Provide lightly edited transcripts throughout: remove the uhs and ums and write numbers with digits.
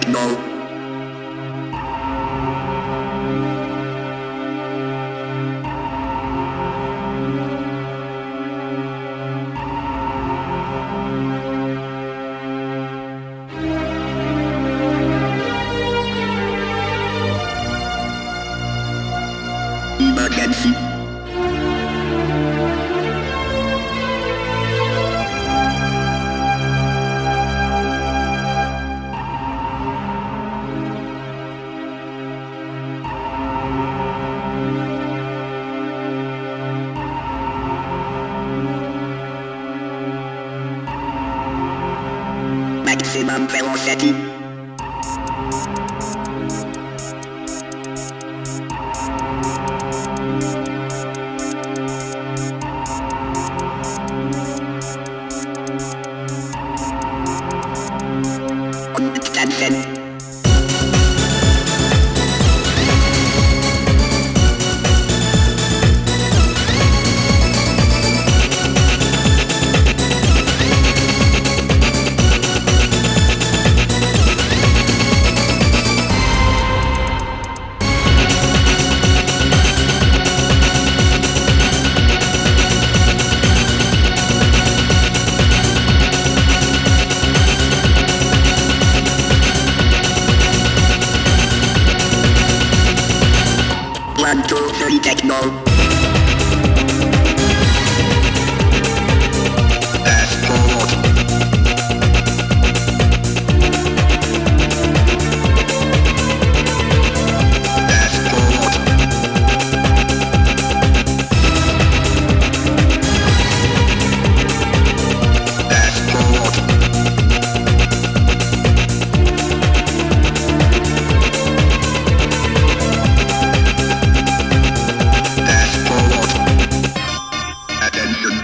techno. Emergency. Maximum velocity. Understand. One, two, three, techno. Fast forward. Fast forward. Fast forward.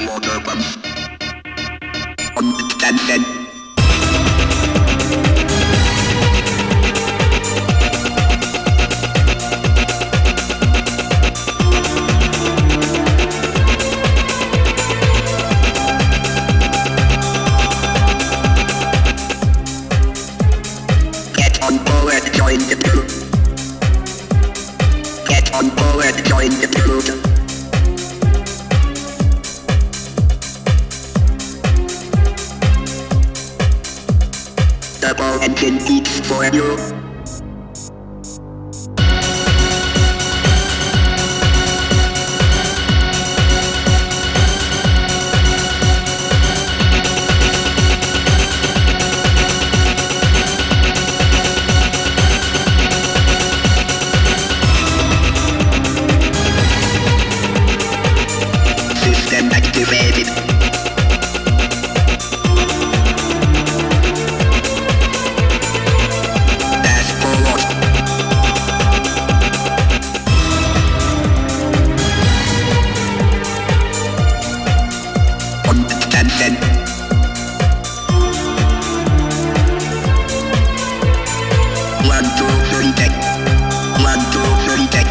Water pumps. Understand. Get on board, join the crew. Get on board, join the crew. Double engine beats for you. System activated. One, two, three, tech. One, two, three, tech.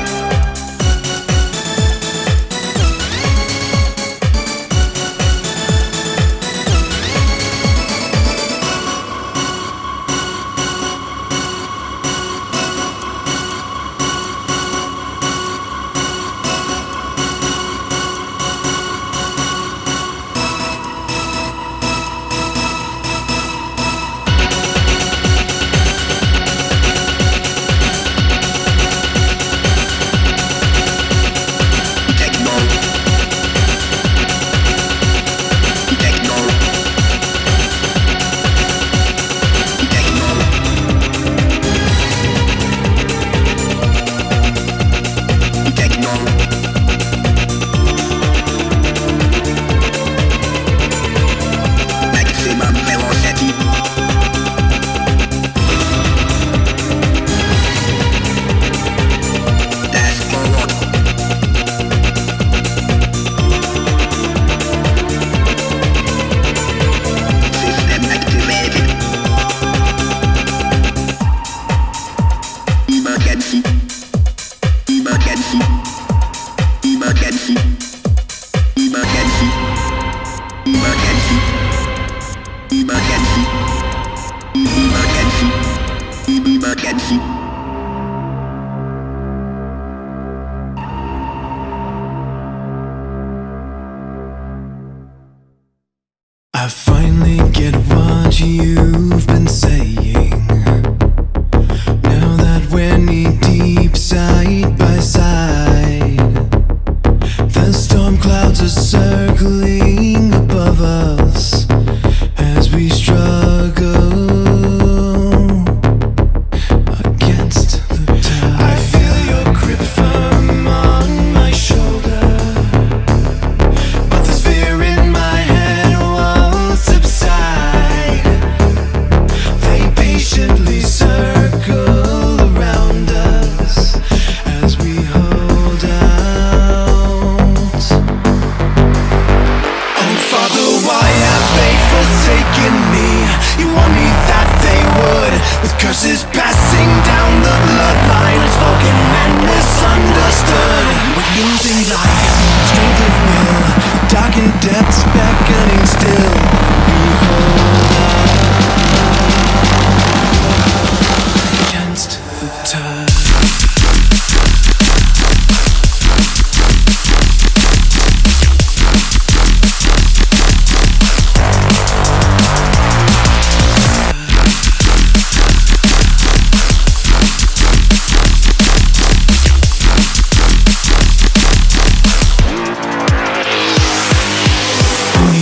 emergency. I finally get what you've been saying. Now that we're knee deep side by side, the storm clouds are circling above us as we struggle against the tide. I feel your grip firm on my shoulder, but there's fear in my head won't subside. They patiently circle around us as we hold out. Oh Father, why have they forsaken me? You warned me that they would, with curses passing down the bloodline, unspoken and misunderstood. We're losing life, strength of will, the darkened depths beckoning still. Behold us against the tide.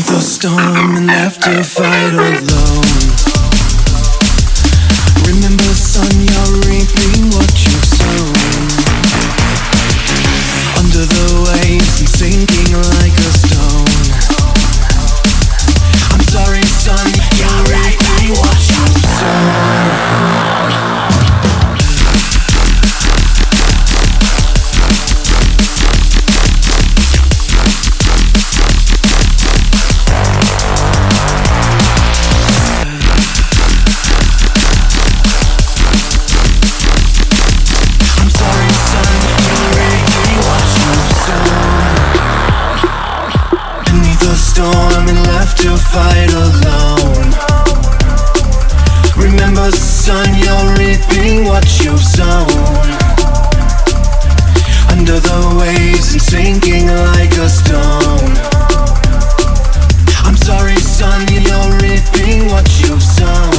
The storm and left to fight alone. Remember, son, you're reaping what you've sown. Under the waves and sinking like a stone. I'm sorry, son, you're reaping what you've sown. Storm and left to fight alone. Remember, son, you're reaping what you've sown. Under the waves and sinking like a stone. I'm sorry, son, you're reaping what you've sown.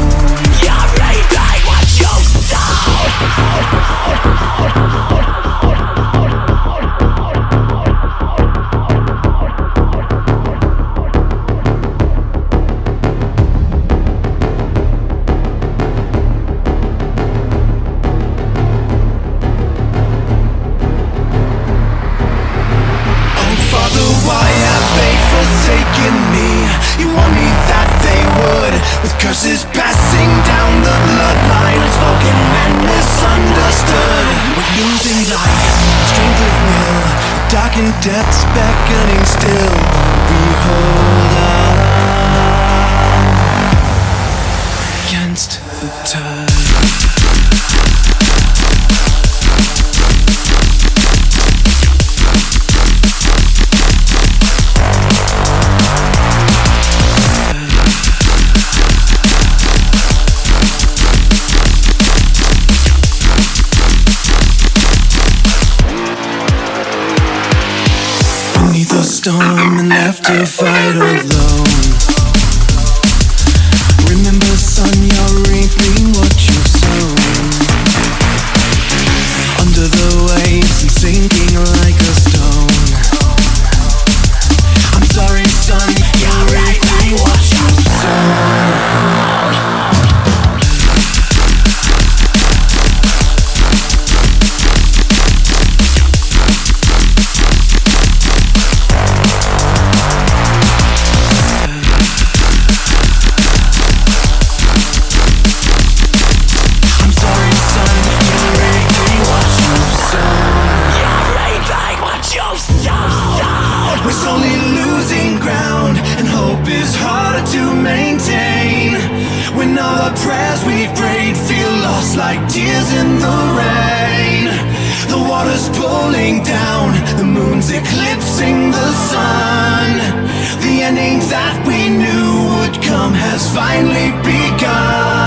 You're reaping what you've curses passing down the bloodline, unspoken and misunderstood. We're losing life, strength of will, the darkened depths beckoning still. Behold us against the tide. The storm and left to fight alone. Remember, son, you're reaping what you've sown. Under the waves and sinking like a stone. I'm sorry, son, you're reaping what you've sown. We're slowly losing ground, and hope is harder to maintain. When all the prayers we've prayed feel lost like tears in the rain. The water's pulling down, the moon's eclipsing the sun. The ending that we knew would come has finally begun.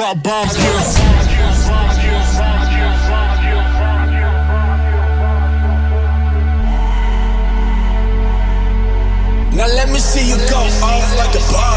drop bombs, yeah. Now let me see you go off like a bomb.